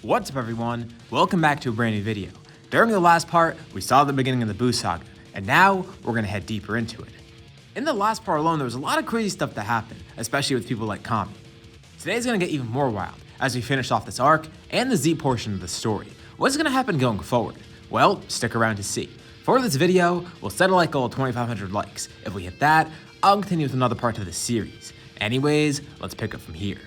What's up everyone, welcome back to a brand new video. During the last part, we saw the beginning of the Buu saga, and now we're gonna head deeper into it. In the last part alone, there was a lot of crazy stuff that happened, especially with people like Kame. Today's gonna get even more wild, as we finish off this arc and the Z portion of the story. What's gonna happen going forward? Well, stick around to see. For this video, we'll set a like goal of 2,500 likes. If we hit that, I'll continue with another part to the series. Anyways, let's pick up from here.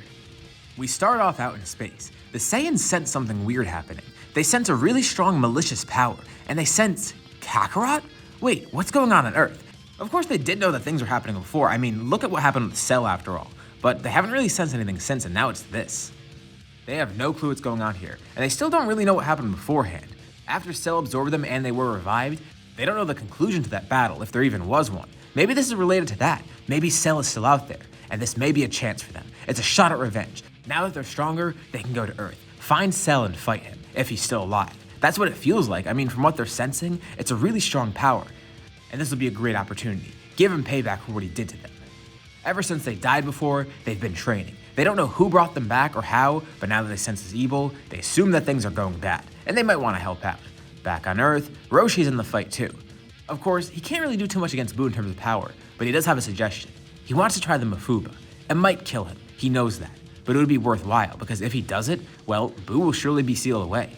We start off out in space. The Saiyans sense something weird happening. They sense a really strong malicious power, and they sense Kakarot? Wait, what's going on Earth? Of course they did know that things were happening before. I mean, look at what happened with Cell after all. But they haven't really sensed anything since, and now it's this. They have no clue what's going on here, and they still don't really know what happened beforehand. After Cell absorbed them and they were revived, they don't know the conclusion to that battle, if there even was one. Maybe this is related to that. Maybe Cell is still out there, and this may be a chance for them. It's a shot at revenge. Now that they're stronger, they can go to Earth, find Cell and fight him, if he's still alive. That's what it feels like. I mean, from what they're sensing, it's a really strong power. And this will be a great opportunity. Give him payback for what he did to them. Ever since they died before, they've been training. They don't know who brought them back or how, but now that they sense his evil, they assume that things are going bad, and they might want to help out. Back on Earth, Roshi's in the fight too. Of course, he can't really do too much against Buu in terms of power, but he does have a suggestion. He wants to try the Mafuba. It might kill him, he knows that. But it would be worthwhile, because if he does it, well, Buu will surely be sealed away.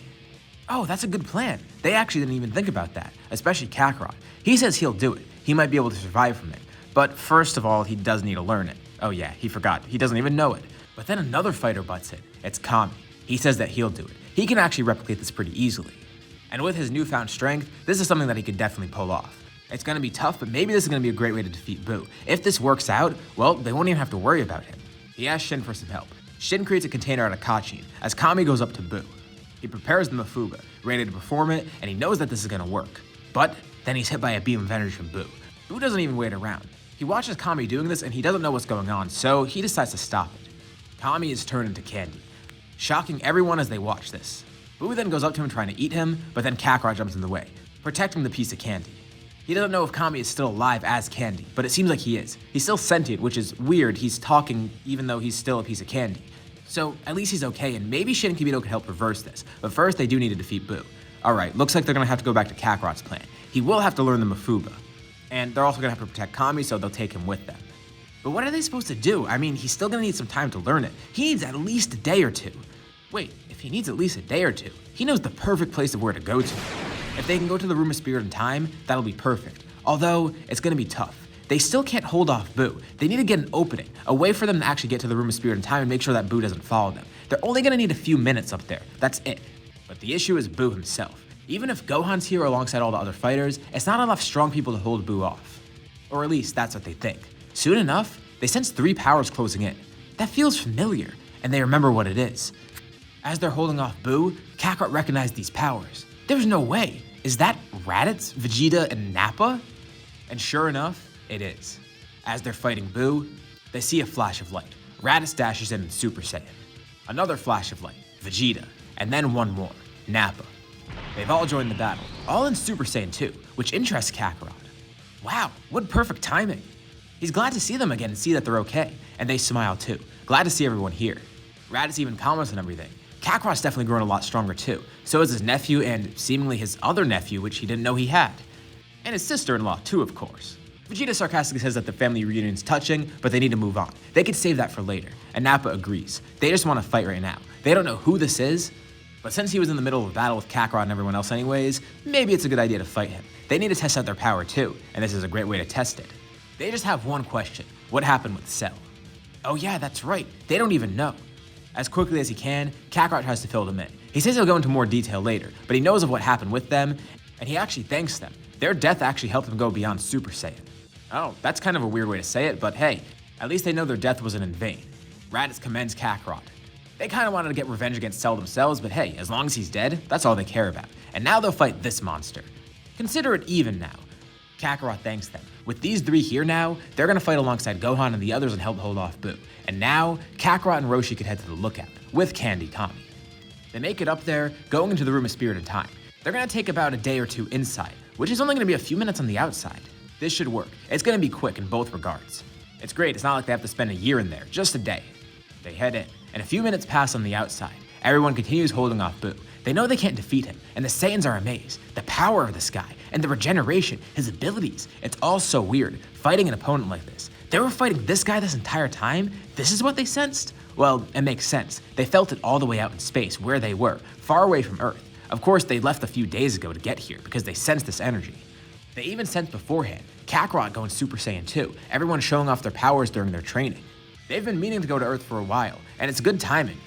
Oh, that's a good plan. They actually didn't even think about that, especially Kakarot. He says he'll do it. He might be able to survive from it. But first of all, he does need to learn it. Oh yeah, he forgot. He doesn't even know it. But then another fighter butts in. It's Kame. He says that he'll do it. He can actually replicate this pretty easily. And with his newfound strength, this is something that he could definitely pull off. It's gonna be tough, but maybe this is gonna be a great way to defeat Buu. If this works out, well, they won't even have to worry about him. He asks Shin for some help. Shin creates a container out of Kachin as Kame goes up to Buu. He prepares the Mafuba, ready to perform it, and he knows that this is gonna work. But then he's hit by a beam of energy from Buu. Buu doesn't even wait around. He watches Kame doing this and he doesn't know what's going on, so he decides to stop it. Kame is turned into candy, shocking everyone as they watch this. Buu then goes up to him trying to eat him, but then Kakarot jumps in the way, protecting the piece of candy. He doesn't know if Kame is still alive as candy, but it seems like he is. He's still sentient, which is weird. He's talking even though he's still a piece of candy. So at least he's okay, and maybe Shin and Kibito can help reverse this. But first, they do need to defeat Buu. Alright, looks like they're gonna have to go back to Kakarot's plan. He will have to learn the Mafuba. And they're also gonna have to protect Kame, so they'll take him with them. But what are they supposed to do? I mean, he's still gonna need some time to learn it. He needs at least a day or two. Wait, if he needs at least a day or two, he knows the perfect place of where to go to. If they can go to the Room of Spirit in time, that'll be perfect. Although, it's gonna be tough. They still can't hold off Buu. They need to get an opening, a way for them to actually get to the Room of Spirit in time and make sure that Buu doesn't follow them. They're only gonna need a few minutes up there, that's it. But the issue is Buu himself. Even if Gohan's here alongside all the other fighters, it's not enough strong people to hold Buu off. Or at least that's what they think. Soon enough, they sense 3 powers closing in. That feels familiar, and they remember what it is. As they're holding off Buu, Kakarot recognized these powers. There's no way. Is that Raditz, Vegeta, and Nappa? And sure enough, it is. As they're fighting Buu, they see a flash of light. Raditz dashes in Super Saiyan. Another flash of light, Vegeta, and then one more, Nappa. They've all joined the battle, all in Super Saiyan 2, which interests Kakarot. Wow, what perfect timing. He's glad to see them again and see that they're okay, and they smile too. Glad to see everyone here. Raditz even comments on everything. Kakarot's definitely grown a lot stronger too. So is his nephew and seemingly his other nephew, which he didn't know he had. And his sister-in-law too, of course. Vegeta sarcastically says that the family reunion's touching, but they need to move on. They could save that for later, and Nappa agrees. They just want to fight right now. They don't know who this is, but since he was in the middle of a battle with Kakarot and everyone else anyways, maybe it's a good idea to fight him. They need to test out their power too, and this is a great way to test it. They just have one question. What happened with Cell? Oh yeah, that's right. They don't even know. As quickly as he can, Kakarot tries to fill them in. He says he'll go into more detail later, but he knows of what happened with them, and he actually thanks them. Their death actually helped them go beyond Super Saiyan. Oh, that's kind of a weird way to say it, but hey, at least they know their death wasn't in vain. Raditz commends Kakarot. They kind of wanted to get revenge against Cell themselves, but hey, as long as he's dead, that's all they care about. And now they'll fight this monster. Consider it even now. Kakarot thanks them. With these 3 here now, they're gonna fight alongside Gohan and the others and help hold off Buu. And now, Kakarot and Roshi could head to the lookout, with Candy Kame. They make it up there, going into the Room of Spirit in time. They're gonna take about a day or two inside, which is only gonna be a few minutes on the outside. This should work. It's gonna be quick in both regards. It's great, it's not like they have to spend a year in there, just a day. They head in, and a few minutes pass on the outside, everyone continues holding off Boo. They know they can't defeat him, and the Saiyans are amazed. The power of this guy, and the regeneration, his abilities, it's all so weird, fighting an opponent like this. They were fighting this guy this entire time? This is what they sensed? Well, it makes sense. They felt it all the way out in space, where they were, far away from Earth. Of course, they left a few days ago to get here, because they sensed this energy. They even sensed beforehand, Kakarot going Super Saiyan 2, everyone showing off their powers during their training. They've been meaning to go to Earth for a while, and it's good timing.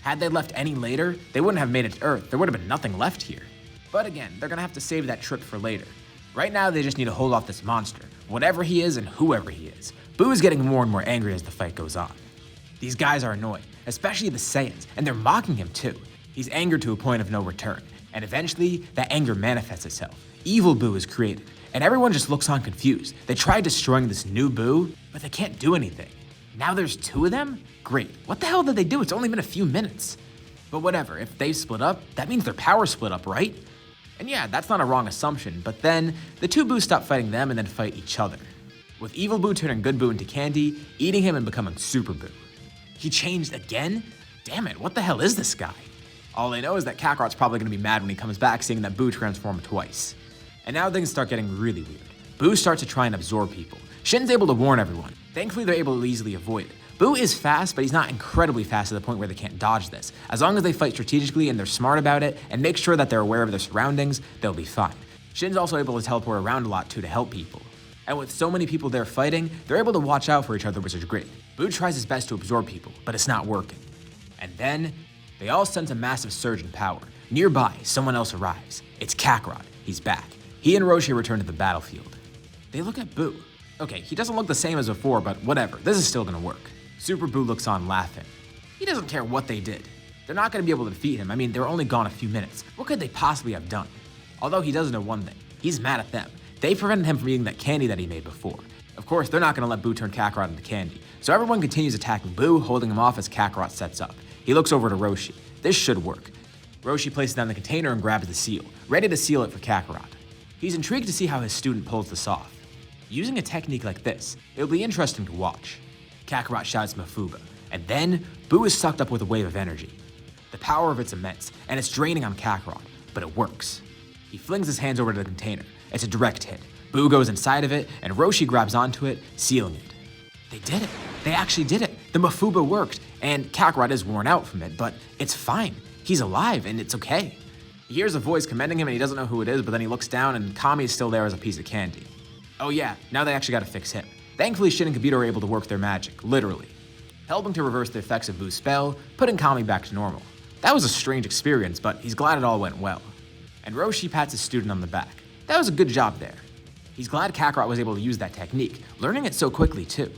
Had they left any later, they wouldn't have made it to Earth. There would have been nothing left here. But again, they're gonna have to save that trip for later. Right now, they just need to hold off this monster, whatever he is and whoever he is. Boo is getting more and more angry as the fight goes on. These guys are annoying, especially the Saiyans, and they're mocking him too. He's angered to a point of no return, and eventually, that anger manifests itself. Evil Boo is created, and everyone just looks on confused. They try destroying this new Boo, but they can't do anything. Now there's two of them? Great. What the hell did they do? It's only been a few minutes. But whatever, if they split up, that means their power split up, right? And yeah, that's not a wrong assumption, but then the two Boos stop fighting them and then fight each other. With Evil Boo turning Good Boo into candy, eating him and becoming Super Boo. He changed again? Damn it, what the hell is this guy? All they know is that Kakarot's probably gonna be mad when he comes back seeing that Boo transformed twice. And now things start getting really weird. Boo starts to try and absorb people. Shin's able to warn everyone. Thankfully, they're able to easily avoid it. Boo is fast, but he's not incredibly fast to the point where they can't dodge this. As long as they fight strategically and they're smart about it and make sure that they're aware of their surroundings, they'll be fine. Shin's also able to teleport around a lot too to help people. And with so many people there fighting, they're able to watch out for each other, which is great. Boo tries his best to absorb people, but it's not working. And then, they all sense a massive surge in power. Nearby, someone else arrives. It's Kakarot. He's back. He and Roshi return to the battlefield. They look at Boo. Okay, he doesn't look the same as before, but whatever, this is still gonna work. Super Boo looks on laughing. He doesn't care what they did. They're not gonna be able to defeat him. I mean, they were only gone a few minutes. What could they possibly have done? Although he does know one thing, he's mad at them. They prevented him from eating that candy that he made before. Of course, they're not gonna let Boo turn Kakarot into candy. So everyone continues attacking Boo, holding him off as Kakarot sets up. He looks over to Roshi. This should work. Roshi places down the container and grabs the seal, ready to seal it for Kakarot. He's intrigued to see how his student pulls this off. Using a technique like this, it'll be interesting to watch. Kakarot shouts Mafuba, and then Boo is sucked up with a wave of energy. The power of it's immense, and it's draining on Kakarot, but it works. He flings his hands over to the container. It's a direct hit. Boo goes inside of it, and Roshi grabs onto it, sealing it. They did it. They actually did it. The Mafuba worked, and Kakarot is worn out from it, but it's fine. He's alive, and it's okay. He hears a voice commending him, and he doesn't know who it is, but then he looks down, and Kame is still there as a piece of candy. Oh yeah, now they actually gotta fix him. Thankfully, Shin and Kibito are able to work their magic, literally, helping to reverse the effects of Boo's spell, putting Kame back to normal. That was a strange experience, but he's glad it all went well. And Roshi pats his student on the back. That was a good job there. He's glad Kakarot was able to use that technique, learning it so quickly too.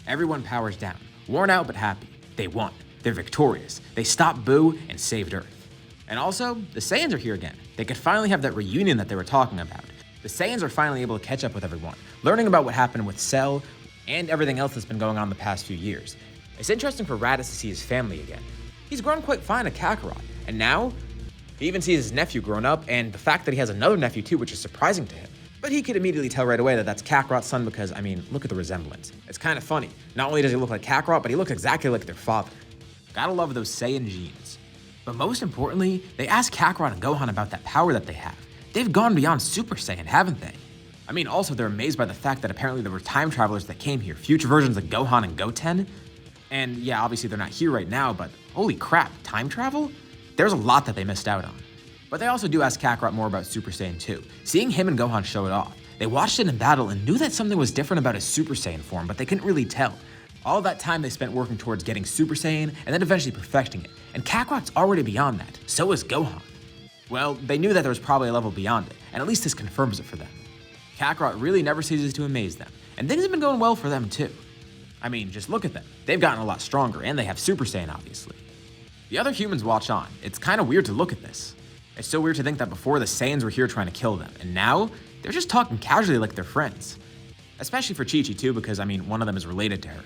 Everyone powers down, worn out but happy. They won. They're victorious. They stopped Boo and saved Earth. And also, the Saiyans are here again. They could finally have that reunion that they were talking about. The Saiyans are finally able to catch up with everyone, learning about what happened with Cell and everything else that's been going on the past few years. It's interesting for Raditz to see his family again. He's grown quite fine at Kakarot, and now he even sees his nephew grown up, and the fact that he has another nephew too, which is surprising to him. But he could immediately tell right away that that's Kakarot's son because, I mean, look at the resemblance. It's kind of funny. Not only does he look like Kakarot, but he looks exactly like their father. Gotta love those Saiyan genes. But most importantly, they ask Kakarot and Gohan about that power that they have. They've gone beyond Super Saiyan, haven't they? I mean, also they're amazed by the fact that apparently there were time travelers that came here, future versions of Gohan and Goten. And yeah, obviously they're not here right now, but holy crap, time travel? There's a lot that they missed out on. But they also do ask Kakarot more about Super Saiyan 2. Seeing him and Gohan show it off, they watched it in battle and knew that something was different about his Super Saiyan form, but they couldn't really tell. All that time they spent working towards getting Super Saiyan and then eventually perfecting it. And Kakarot's already beyond that, so is Gohan. Well, they knew that there was probably a level beyond it, and at least this confirms it for them. Kakarot really never ceases to amaze them, and things have been going well for them too. I mean, just look at them. They've gotten a lot stronger, and they have Super Saiyan, obviously. The other humans watch on. It's kind of weird to look at this. It's so weird to think that before the Saiyans were here trying to kill them, and now they're just talking casually like they're friends. Especially for Chi-Chi too, because I mean, one of them is related to her.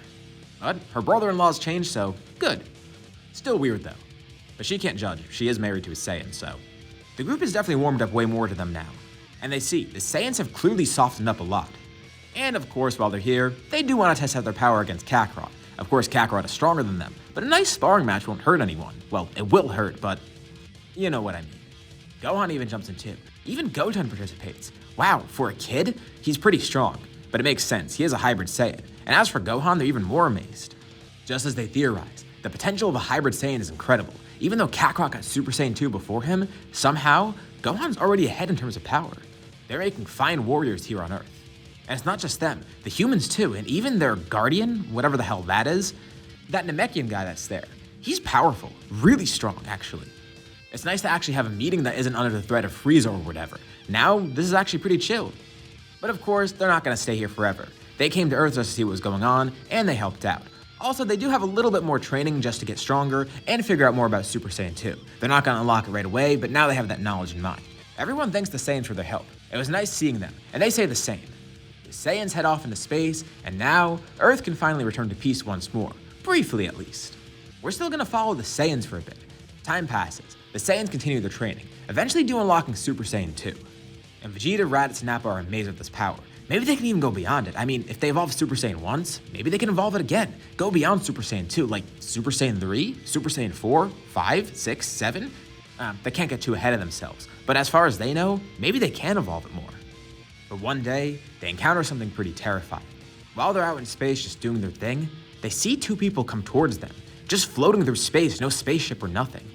But her brother-in-law's changed, so good. Still weird though. But she can't judge. She is married to a Saiyan, so. The group has definitely warmed up way more to them now. And they see, the Saiyans have clearly softened up a lot. And of course, while they're here, they do want to test out their power against Kakarot. Of course, Kakarot is stronger than them, but a nice sparring match won't hurt anyone. Well, it will hurt, but you know what I mean. Gohan even jumps in too. Even Goten participates. Wow, for a kid, he's pretty strong, but it makes sense. He is a hybrid Saiyan. And as for Gohan, they're even more amazed. Just as they theorize, the potential of a hybrid Saiyan is incredible. Even though Kakarot got Super Saiyan 2 before him, somehow, Gohan's already ahead in terms of power. They're making fine warriors here on Earth. And it's not just them, the humans too, and even their guardian, whatever the hell that is, that Namekian guy that's there. He's powerful, really strong actually. It's nice to actually have a meeting that isn't under the threat of Frieza or whatever. Now, this is actually pretty chill. But of course, they're not gonna stay here forever. They came to Earth just to see what was going on, and they helped out. Also, they do have a little bit more training just to get stronger and figure out more about Super Saiyan 2. They're not gonna unlock it right away, but now they have that knowledge in mind. Everyone thanks the Saiyans for their help. It was nice seeing them, and they say the same. The Saiyans head off into space, and now, Earth can finally return to peace once more. Briefly at least. We're still gonna follow the Saiyans for a bit. Time passes. The Saiyans continue their training, eventually unlocking Super Saiyan 2. And Vegeta, Raditz, and Nappa are amazed at this power. Maybe they can even go beyond it. I mean, if they evolve Super Saiyan once, maybe they can evolve it again. Go beyond Super Saiyan 2, like Super Saiyan 3, Super Saiyan 4, 5, 6, 7. They can't get too ahead of themselves. But as far as they know, maybe they can evolve it more. But one day, they encounter something pretty terrifying. While they're out in space just doing their thing, they see two people come towards them, just floating through space, no spaceship or nothing.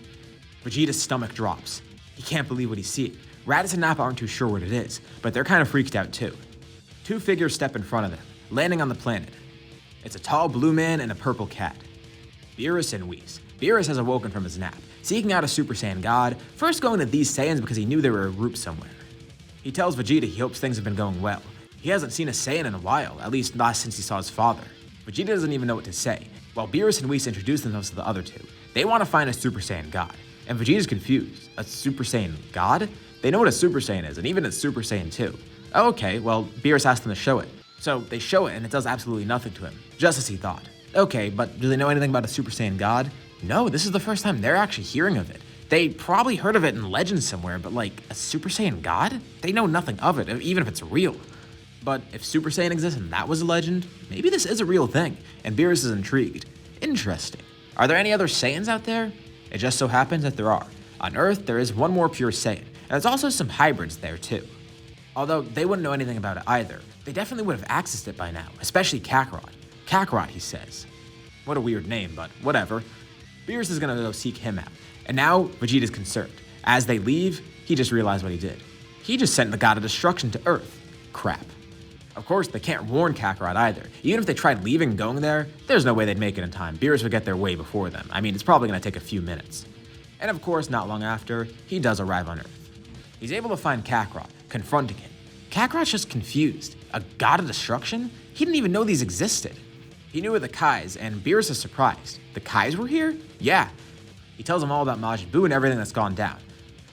Vegeta's stomach drops. He can't believe what he's seeing. Raditz and Nappa aren't too sure what it is, but they're kind of freaked out too. Two figures step in front of them, landing on the planet. It's a tall blue man and a purple cat. Beerus and Whis. Beerus has awoken from his nap, seeking out a Super Saiyan god, first going to these Saiyans because he knew they were a group somewhere. He tells Vegeta he hopes things have been going well. He hasn't seen a Saiyan in a while, at least not since he saw his father. Vegeta doesn't even know what to say, while Beerus and Whis introduce themselves to the other two. They want to find a Super Saiyan god, and Vegeta's confused. A Super Saiyan god? They know what a Super Saiyan is, and even it's Super Saiyan 2. Oh, okay, well, Beerus asked them to show it. So they show it, and it does absolutely nothing to him, just as he thought. Okay, but do they know anything about a Super Saiyan god? No, this is the first time they're actually hearing of it. They probably heard of it in legends somewhere, but like, a Super Saiyan god? They know nothing of it, even if it's real. But if Super Saiyan exists and that was a legend, maybe this is a real thing, and Beerus is intrigued. Interesting. Are there any other Saiyans out there? It just so happens that there are. On Earth, there is one more pure Saiyan, and there's also some hybrids there too. Although they wouldn't know anything about it either, they definitely would have accessed it by now, especially Kakarot. Kakarot, he says. What a weird name, but whatever. Beerus is gonna go seek him out, and now Vegeta's concerned. As they leave, he just realized what he did. He just sent the god of destruction to Earth. Crap. Of course, they can't warn Kakarot either. Even if they tried leaving and going there, there's no way they'd make it in time. Beerus would get there way before them. I mean, it's probably gonna take a few minutes. And of course, not long after, he does arrive on Earth. He's able to find Kakarot, confronting him. Kakarot's just confused. A god of destruction? He didn't even know these existed. He knew of the Kais, and Beerus is surprised. The Kais were here? Yeah. He tells him all about Majin Buu and everything that's gone down.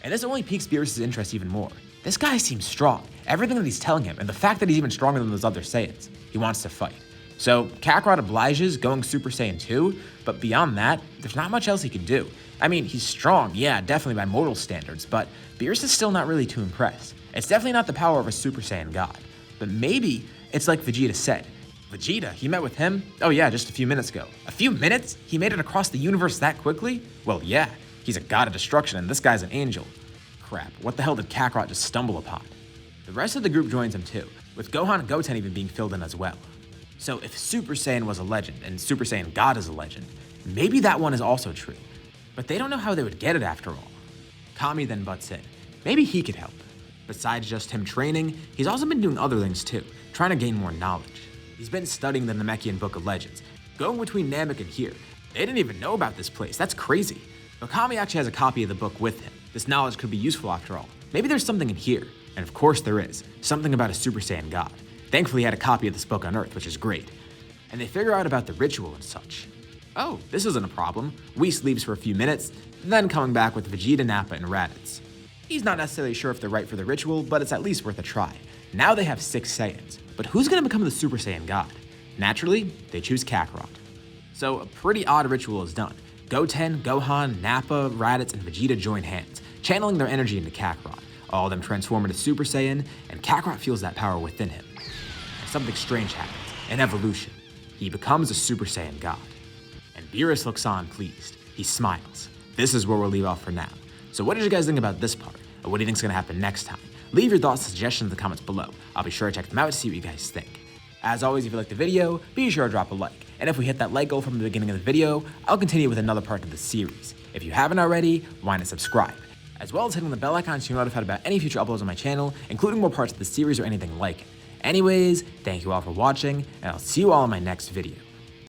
And this only piques Beerus' interest even more. This guy seems strong. Everything that he's telling him, and the fact that he's even stronger than those other Saiyans. He wants to fight. So Kakarot obliges, going Super Saiyan 2, but beyond that, there's not much else he can do. I mean, he's strong, yeah, definitely by mortal standards, but Beerus is still not really too impressed. It's definitely not the power of a Super Saiyan god. But maybe it's like Vegeta said. Vegeta, he met with him? Oh yeah, just a few minutes ago. A few minutes? He made it across the universe that quickly? Well, yeah, he's a god of destruction and this guy's an angel. Crap, what the hell did Kakarot just stumble upon? The rest of the group joins him too, with Gohan and Goten even being filled in as well. So if Super Saiyan was a legend and Super Saiyan God is a legend, maybe that one is also true. But they don't know how they would get it after all. Kame then butts in. Maybe he could help. Besides just him training, he's also been doing other things too, trying to gain more knowledge. He's been studying the Namekian Book of Legends, going between Namek and here. They didn't even know about this place, that's crazy. But Kame actually has a copy of the book with him. This knowledge could be useful after all. Maybe there's something in here, and of course there is, something about a Super Saiyan god. Thankfully he had a copy of this book on Earth, which is great. And they figure out about the ritual and such. Oh, this isn't a problem. Whis leaves for a few minutes, then coming back with Vegeta, Nappa, and Raditz. He's not necessarily sure if they're right for the ritual, but it's at least worth a try. Now they have 6 Saiyans, but who's gonna become the Super Saiyan god? Naturally, they choose Kakarot. So a pretty odd ritual is done. Goten, Gohan, Nappa, Raditz, and Vegeta join hands, channeling their energy into Kakarot. All of them transform into Super Saiyan, and Kakarot feels that power within him. And something strange happens, an evolution. He becomes a Super Saiyan god. And Beerus looks on pleased. He smiles. This is where we'll leave off for now. So what did you guys think about this part? Or what do you think is going to happen next time? Leave your thoughts and suggestions in the comments below. I'll be sure to check them out to see what you guys think. As always, if you liked the video, be sure to drop a like. And if we hit that like goal from the beginning of the video, I'll continue with another part of the series. If you haven't already, why not subscribe? As well as hitting the bell icon so you're notified about any future uploads on my channel, including more parts of the series or anything like it. Anyways, thank you all for watching, and I'll see you all in my next video.